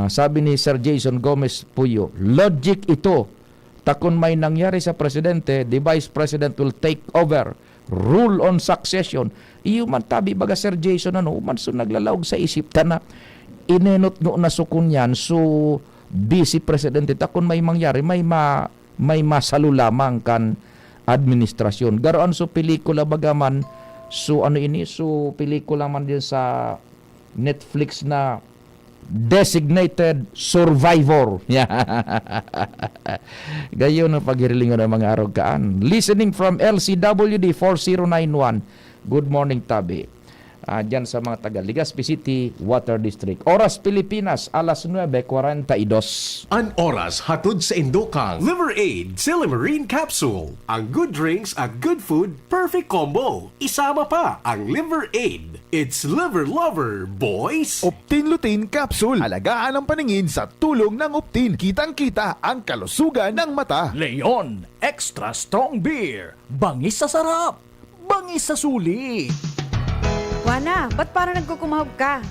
Sabi ni Sir Jason Gomez Puyo, logic ito. Takon may nangyari sa presidente, the vice president will take over. Rule on succession. Iyo man tabi baga Sir Jason man so naglalawag sa isip ta na inenot no na sukun yan so vice presidente takon may mangyari may masalo lamang kan administrasyon. Garoan so pelikula bagaman so so pelikula man din sa Netflix na Designated Survivor. Gayon na paghirilingon ng mga araw kaan. Listening from LCWD 4091. Good morning tabi. Dyan sa mga taga Legazpi City Water District. Oras Pilipinas, alas 9:42. An oras hatod sa Indokang. Liver Aid Silimarine Capsule. Ang good drinks at good food, perfect combo. Isama pa ang Liver Aid. It's liver lover, boys! Optin Lutein Capsule. Alagaan ang paningin sa tulong ng Optin. Kitang-kita ang kalusugan ng mata. Leon Extra Strong Beer. Bangis sa sarap. bangis sa suli. Wana, ba't parang nagkukumahog ka?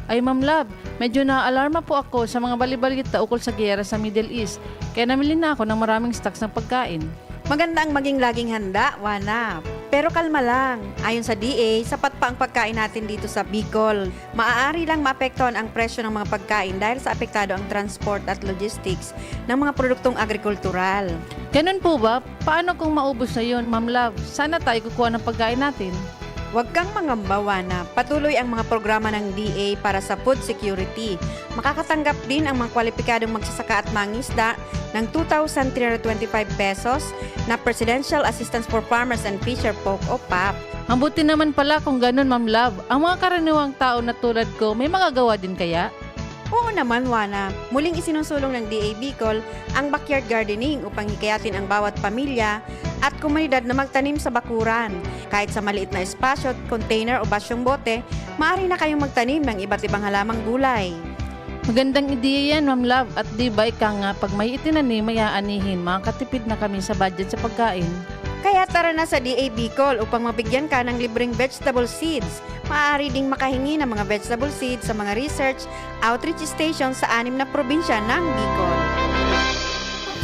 Ay Ma'am Love, medyo na-alarma po ako sa mga balibalita ukol sa giyera sa Middle East. Kaya namili na ako ng maraming stocks ng pagkain. Maganda ang maging laging handa, Wana. Pero kalma lang. Ayon sa DA, sapat pa ang pagkain natin dito sa Bicol. Maaari lang maapektuhan ang presyo ng mga pagkain dahil sa apektado ang transport at logistics ng mga produktong agrikultural. Ganun po ba? Paano kung maubos na yun, Ma'am Love? Sana tayo kukuha ng pagkain natin. Huwag kang mangamba, Wana. Patuloy ang mga programa ng DA para sa food security. Makakatanggap din ang mga kwalipikadong magsasaka at mangisda ng 2,325 pesos na Presidential Assistance for Farmers and Fisher Folk o PAP. Ang buti naman pala kung ganun, Ma'am Love. Ang mga karaniwang tao na tulad ko, may magagawa din kaya? Oo naman, Wana. Muling isinusulong ng DA Bicol ang backyard gardening upang hikayatin ang bawat pamilya at komunidad na magtanim sa bakuran. Kahit sa maliit na espasyo, container o basyong bote, maaari na kayong magtanim ng iba't ibang halamang gulay. Magandang ideya yan, Ma'am Love. At di ba ika nga, pag may itinanim, may aanihin, makakatipid na kami sa budget sa pagkain. Kaya tara na sa DA Bicol upang mabigyan ka ng libreng vegetable seeds. Maaari ding makahingi ng mga vegetable seeds sa mga research outreach stations sa 6 na probinsya ng Bicol.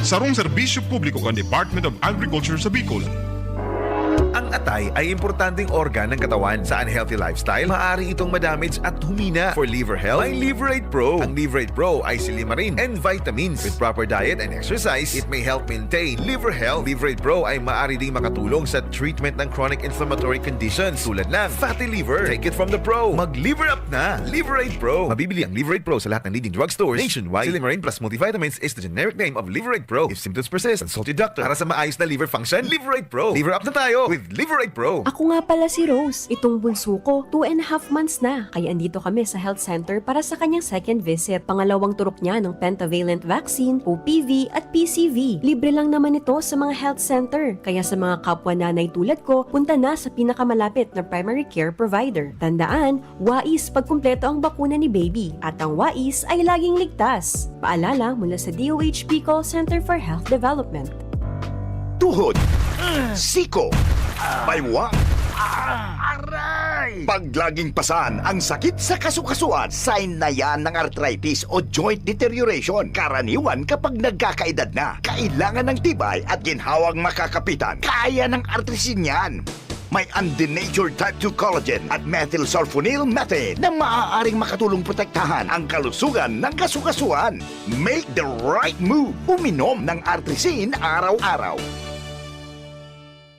Sarong serbisyo publiko ng Department of Agriculture sa Bicol. Ang atay ay importanteng organ ng katawan. Sa unhealthy lifestyle, maaari itong madamage at humina. For liver health, may Liverate Pro. Ang Liverate Pro ay silimarin and vitamins. With proper diet and exercise, it may help maintain liver health. Liverate Pro ay maaari ding makatulong sa treatment ng chronic inflammatory conditions tulad ng fatty liver. Take it from the pro. Mag-liver up na. Liverate Pro. Mabibili ang Liverate Pro sa lahat ng leading drugstores nationwide. Silimarin plus multivitamins is the generic name of Liverate Pro. If symptoms persist, consult your doctor. Para sa maayos na liver function, Liverate Pro. Liver up na tayo with Liverate Pro. Ako nga pala si Rose. Itong bunso ko, 2.5 months na. Kaya andito kami sa health center para sa kanyang second visit. Pangalawang turok niya ng pentavalent vaccine, OPV at PCV. Libre lang naman ito sa mga health center. Kaya sa mga kapwa nanay tulad ko, punta na sa pinakamalapit na primary care provider. Tandaan, WAIS pag kumpleto ang bakuna ni baby. At ang WAIS ay laging ligtas. Paalala mula sa DOH Bicol Center for Health Development. Tuhod, siko, baywa, aray! Pag laging pasan ang sakit sa kasukasuan, sign na yan ng arthritis o joint deterioration. Karaniwan kapag nagkakaedad na, kailangan ng tibay at ginhawang makakapitan. Kaya ng artrisin yan. May undenatured type 2 collagen at methylsulfonyl methane na maaaring makatulong protektahan ang kalusugan ng kasukasuan. Make the right move. Uminom ng artrisin araw-araw.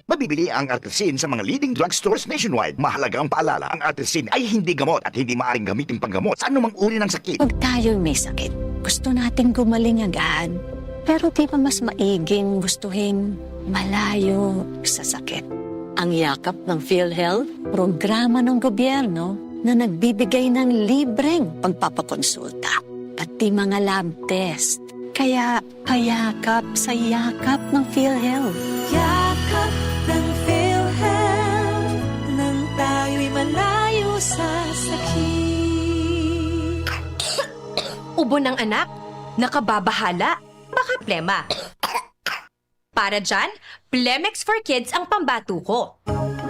Mabibili ang artrisin sa mga leading drugstores nationwide. Mahalaga ang paalala, ang artrisin ay hindi gamot at hindi maaaring gamitin panggamot sa anumang uri ng sakit. Pag tayo'y may sakit, gusto natin gumaling agad. Pero di ba mas maiging gustuhin malayo sa sakit? Ang yakap ng PhilHealth, programa ng gobyerno na nagbibigay ng libreng pagpapakonsulta, pati mga lab test. Kaya payakap sa yakap ng PhilHealth. Yakap ng PhilHealth, nang tayo'y malayo sa sakit. Ubo ng anak, nakababahala, baka plema. Para dyan, Plemex for Kids ang pambato ko.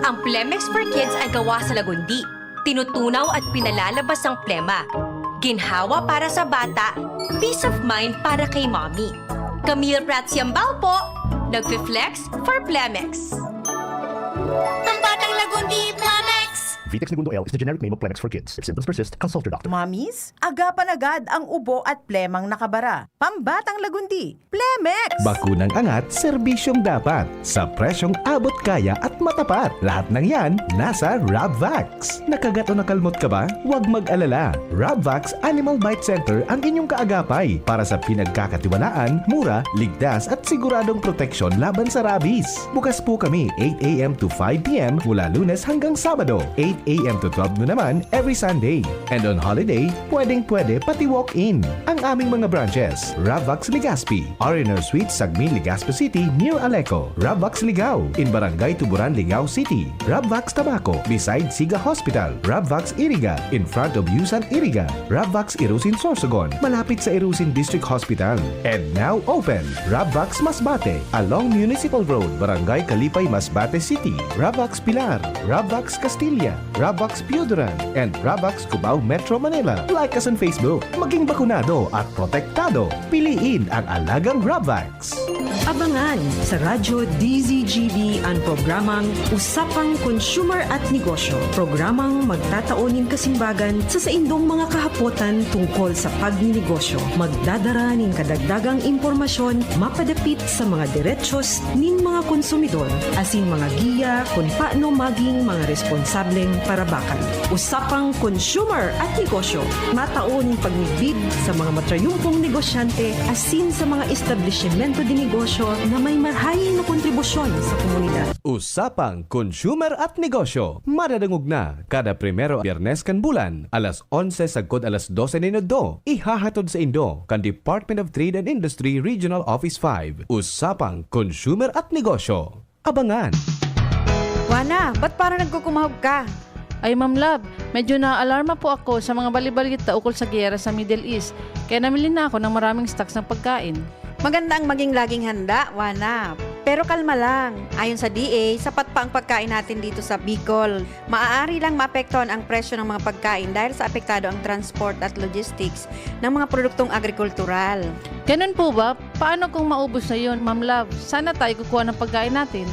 Ang Plemex for Kids ay gawa sa lagundi. Tinutunaw at pinalalabas ang plema. Ginhawa para sa bata, peace of mind para kay mommy. Camille Pratsiambao po, nagfi-flex for Plemex. Ang batang lagundi, Plemex! Vitex Segundo L is the generic name of Plemex for kids. If symptoms persist, consult your doctor. Mamis, agapan agad ang ubo at plemang nakabara. Pambatang lagundi, Plemex! Bakunang angat, serbisyong dapat. Sa presyong abot kaya at matapat. Lahat ng yan, nasa Rabvax. Nakagat o nakalmot ka ba? Huwag mag-alala. Rabvax Animal Bite Center ang inyong kaagapay para sa pinagkakatiwalaan, mura, ligtas at siguradong proteksyon laban sa rabies. Bukas po kami 8 a.m. to 5 p.m. mula Lunes hanggang Sabado. 8 a.m. to 12 noon naman every Sunday. And on holiday, pwedeng-pwede pati walk-in. Ang aming mga branches, Ravvax Legazpi, R&R Suite, Sagmin, Legazpi City, near Aleco. Ravvax Ligao, in Barangay Tuburan, Ligao City. Ravvax Tabaco, beside Siga Hospital. Ravvax Iriga, in front of Yusan Iriga. Ravvax Irusin Sorsogon, malapit sa Irusin District Hospital. And now open, Ravvax Masbate, along Municipal Road, Barangay Kalipay, Masbate City. Ravvax Pilar, Ravvax Castilla, Ravvax Piuduran, and Ravvax Cubao Metro Manila. Like us on Facebook, maging bakunado at protektado. Piliin ang alagang Ravvax. Abangan sa Radyo DZGB ang programang Usapang Consumer at Negosyo. Programang magtataonin kasimbagan sa saindong mga kahapotan tungkol sa pagninegosyo. Magdadara ning kadagdagang impormasyon mapadapit sa mga diretsyon ning mga konsumidor asin mga giya kung paano maging mga responsableng parabakan. Usapang Consumer at Negosyo. Mataon pagnibid sa mga matrayumpong negosyante asin sa mga establishmento di negosyo na may marhayin na kontribusyon sa komunidad. Usapang Consumer at Negosyo. Madadangog na kada primero Biyernes kan bulan, alas 11 sagkod alas 12 ninudo. Ihahatod sa Indo kan Department of Trade and Industry Regional Office 5. Usapang Consumer at Negosyo. Abangan! Wana, ba't parang nagkukumahog ka? Ay Ma'am Love, medyo na-alarma po ako sa mga balibalita ukol sa giyera sa Middle East. Kaya namili na ako ng maraming stocks ng pagkain. Maganda ang maging laging handa, Wana. Pero kalma lang. Ayon sa DA, sapat pa ang pagkain natin dito sa Bicol. Maaari lang maapektuhan ang presyo ng mga pagkain dahil sa apektado ang transport at logistics ng mga produktong agrikultural. Ganun po ba? Paano kung maubos na yun, Ma'am Love? Sana tayo kukuha ng pagkain natin.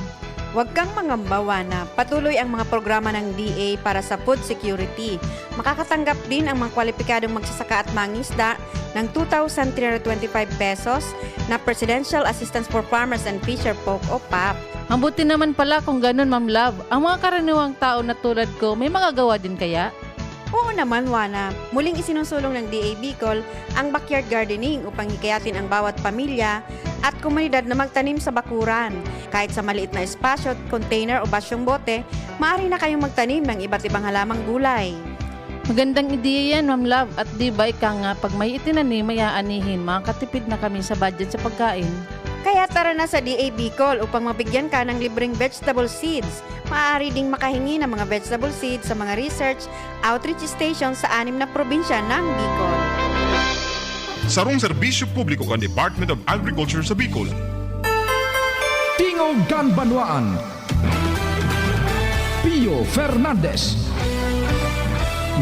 Huwag kang mangamba, Wana. Patuloy ang mga programa ng DA para sa food security. Makakatanggap din ang mga kwalipikadong magsasaka at mangisda ng 2,325 pesos na Presidential Assistance for Farmers and Fisher Folk o PAP. Ang buti naman pala kung ganun, Ma'am Love. Ang mga karaniwang tao na tulad ko, may magagawa din kaya? Oo naman, Wana. Muling isinusulong ng DA Bicol ang backyard gardening upang hikayatin ang bawat pamilya at komunidad na magtanim sa bakuran. Kahit sa maliit na espasyo, container o basyong bote, maaari na kayong magtanim ng iba't ibang halamang gulay. Magandang ideya yan, Ma'am Love. At di ba ika nga, pag may itinanim, may aanihin, makakatipid na kami sa budget sa pagkain. Kaya tara na sa DA Bicol upang mabigyan ka ng libreng vegetable seeds. Maaari ding makahingi ng mga vegetable seeds sa mga research outreach stations sa 6 na probinsya ng Bicol. Sarong serbisyo publiko kan Department of Agriculture sa Bicol. Tingog Ganbanwaan. Pio Fernandez.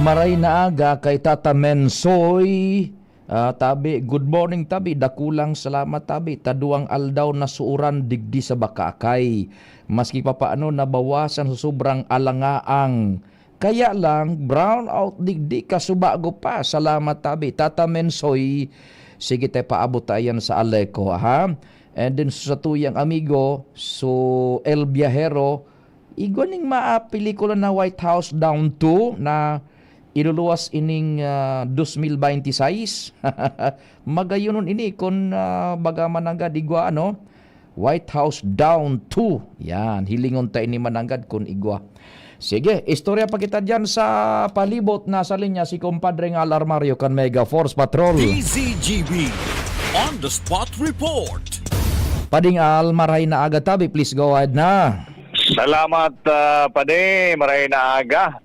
Maray na aga kay Tata Mensoy. Tabi, good morning tabi, dakulang salamat tabi, taduang aldaw na suuran digdi sa Bakakay. Maski pa paano nabawasan sa sobrang alangaang. Kaya lang, brown out digdi kasubago pa. Salamat tabi, Tata Mensoy. Sige tayo paabot tayo sa Aleco, ha? And then sa tuyang amigo, so El Viajero, igwaning pelikula na White House Down 2 na iluluwas ining 2026. Magayon ini kung baga mananggad igwa ano. White House Down 2. Yan, hilingon tayo ni mananggad kung igwa. Sige, istorya pa kita dyan sa palibot. Nasa linya si Compadre ng Alarmario kan Mega Force Patrol. DZGB On The Spot Report. Pading Al, maray na aga tabi. Please go ahead na. Salamat, Pade. Maray na aga.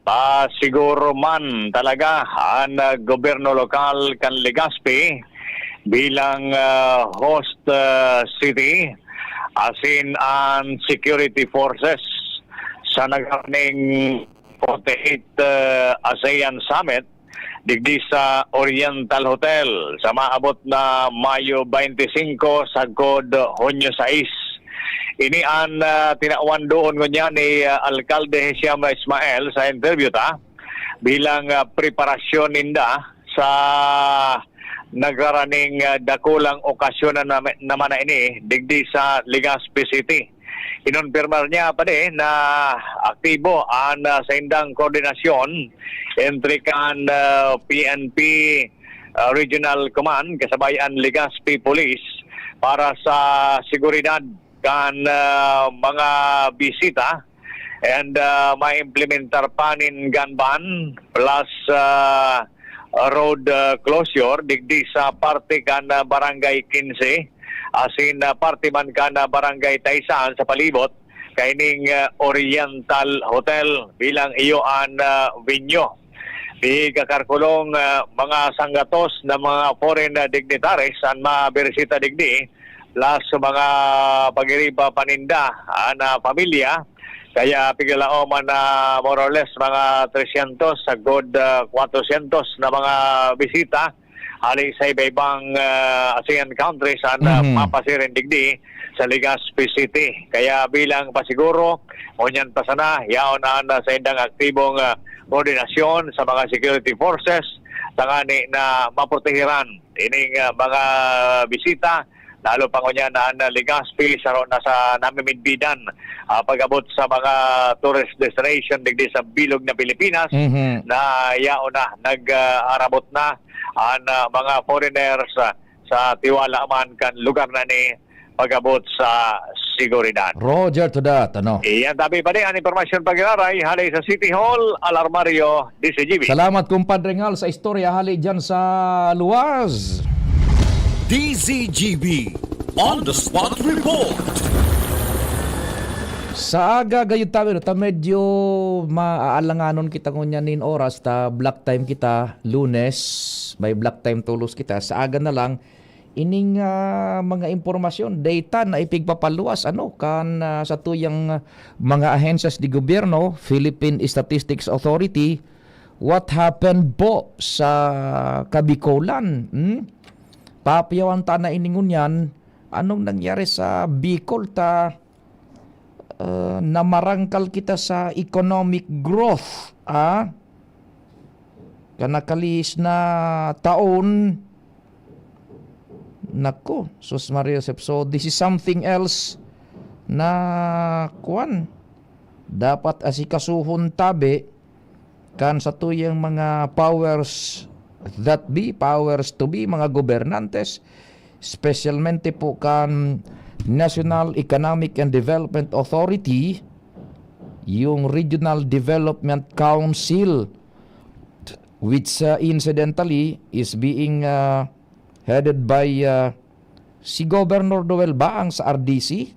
Siguro man talaga ang gobyerno lokal kan Legazpi bilang host city asin ang security forces sa naghaning 48 ASEAN Summit digdi sa Oriental Hotel sa maabot na Mayo 25 sagkod Hunyo 6. Ini ang tinawan doon niya ni Alcalde Hesiam Ismael sa interview bilang preparasyon ninda sa nagraraning dakulang okasyon na naman na ini digdi sa Legazpi City. Inonfirmar niya pa din na aktibo ang sa indang koordinasyon entre kan PNP Regional Command kasabayan Legazpi Police para sa seguridad kan mga bisita and ma-implementar pa nin gun ban plus road closure digdi sa parte kan barangay 15 asin parte man kan barangay Taisaan sa palibot kaining Oriental Hotel bilang iyoan venue. Di kakarkulong mga sanggatos na mga foreign dignitaries ang mabirisita digdi plus mga pagiriba paninda na pamilya. Kaya pigilao man na more or less mga 300 sa good 400 na mga bisita halin sa iba-ibang ASEAN countries na mapasirin digdi sa Legazpi City. Kaya bilang pasiguro, ngunyan pa sana, yaon na sa indang aktibong koordinasyon sa mga security forces tangani na maprotehiran ining mga bisita lalo pa ngunyan na Legazpi na sa namimidbidan pag-abot sa mga tourist destination digdi sa bilog na Pilipinas na yaon na nag-arabot na ang mga foreigners sa tiwala man kan lugar na ni pag-abot sa seguridad. Roger to that, ano? Iyan tabi pa din ang informasyon pag-aray halay sa City Hall, Alarmario, DCGB. Salamat kumpadre Ngal sa istorya hali dyan sa luwas. DZGB On The Spot Report. Sa aga gayud tabi ta medyo maaalanganon kita ngunyanin oras ta black time kita Lunes by black time tulos kita sa aga na lang ining mga impormasyon data na ipigpapaluwas kan sa tuyang mga ahensyas di gobyerno Philippine Statistics Authority what happened po sa Kabikolan papiyawan ta na iningon yan anong nangyari sa Bicol ta namarangkal kita sa economic growth kanakalis na taon nako sus Maria Josep so this is something else na dapat asikasuhon tabi kan sa tuyang mga powers that be powers to be mga gobernantes specialmente po kan National Economic and Development Authority, yung Regional Development Council, which incidentally is being headed by si Governor Noel Baang sa RDC.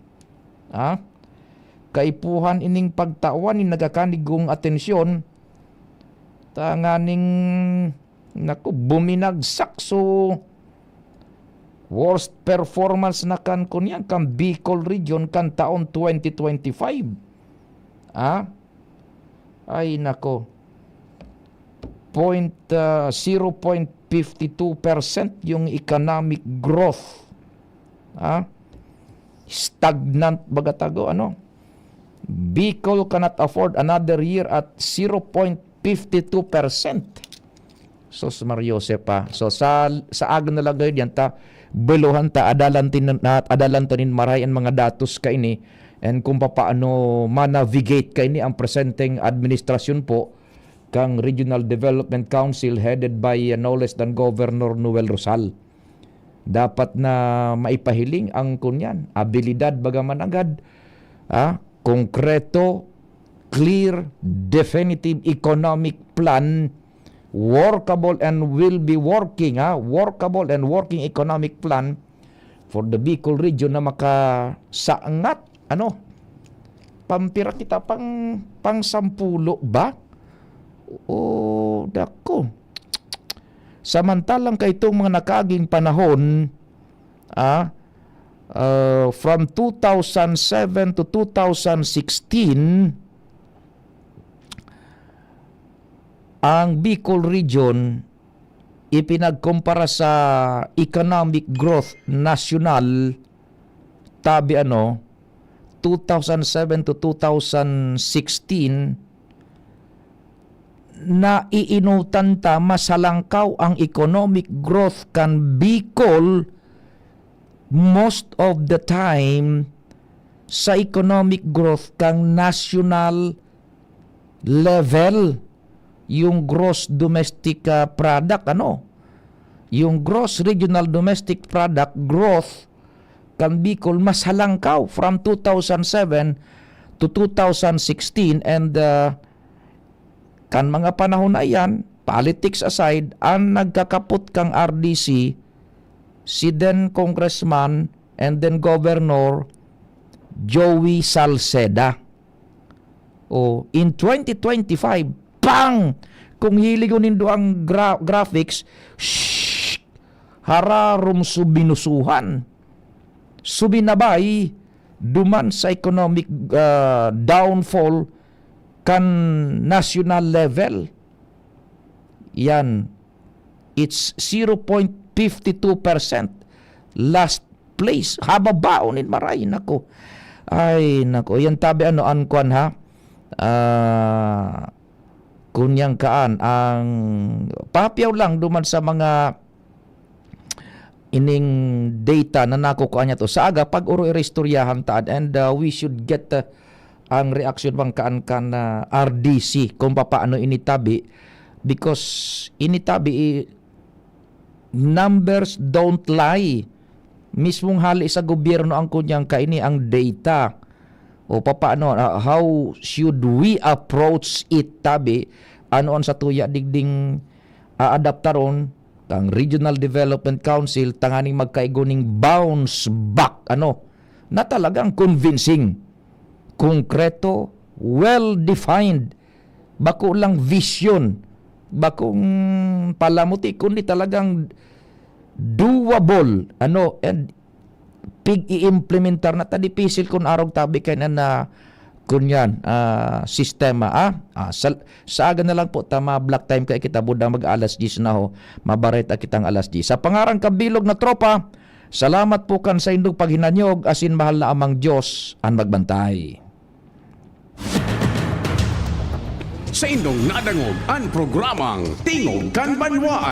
Kaipuhan ining pagtawan ni nagakanigong atensyon tanganing buminagsak so worst performance na kan kunyan kan Bicol region kan taon 2025. Ay nako. 0.52% yung economic growth. Stagnant bagatago Bicol cannot afford another year at 0.52%. So Mario Josep So sa aga na lang yan beluhan ta adalantanin marayan mga datos ka ini and kung paano ma-navigate ka ini ang presenteng administrasyon po kang Regional Development Council headed by no less than Governor Noel Rosal. Dapat na maipahiling ang kunyan abilidad bagaman agad konkreto, clear, definitive economic plan workable and will be working workable and working economic plan for the Bicol region na makasaangat pampira kita pang 10 ba dako samantalang kay itong mga nakaaging panahon from 2007 to 2016 ang Bicol region ipinagkumpara sa economic growth national tabi 2007 to 2016 na iinutan ta masalangkaw ang economic growth kan Bicol most of the time sa economic growth kang national level yung gross domestic product yung gross regional domestic product growth kan Bicol mas halangkaw from 2007 to 2016 and kan mga panahon na yan, politics aside, ang nagkakaput kang RDC si then Congressman and then Governor Joey Salceda. O in 2025, bang! Kung hiligon nindo ang graphics, hararom subinusuhan. Subinabay duman sa economic downfall kan national level. Yan, it's 0.52%. Last place. Hababaon in maray. Nako. Ay, nako. Yan tabi ano, ankuan ha. Kunyang kaan. Ang papiyaw lang duman sa mga ining data na nakukuha niya to. Sa aga, pag uro irestoryahan taan and we should get ang reaction bang kaan na RDC kung paano initabi because initabi numbers don't lie. Mismong hali sa gobyerno ang kunyang kaini ang data. O paano, how should we approach it tabi? Ano sa tuya digding adaptaron ang Regional Development Council tanganing magkaigoning bounce back na talagang convincing, konkreto, well-defined, bako lang vision, bakong palamuti, kundi talagang doable, and i-implementar na tadipisil kung arog tabi kay na kunyan sistema sa aga na lang po tama black time kay kita budang mag alas 10 na ho mabaret kitang alas 10 sa pangarang kabilog na tropa. Salamat po kan sa indong paghinanyog asin mahal na amang Diyos ang magbantay. Sa indong nadangog ang programang Tingog kan Banwaan.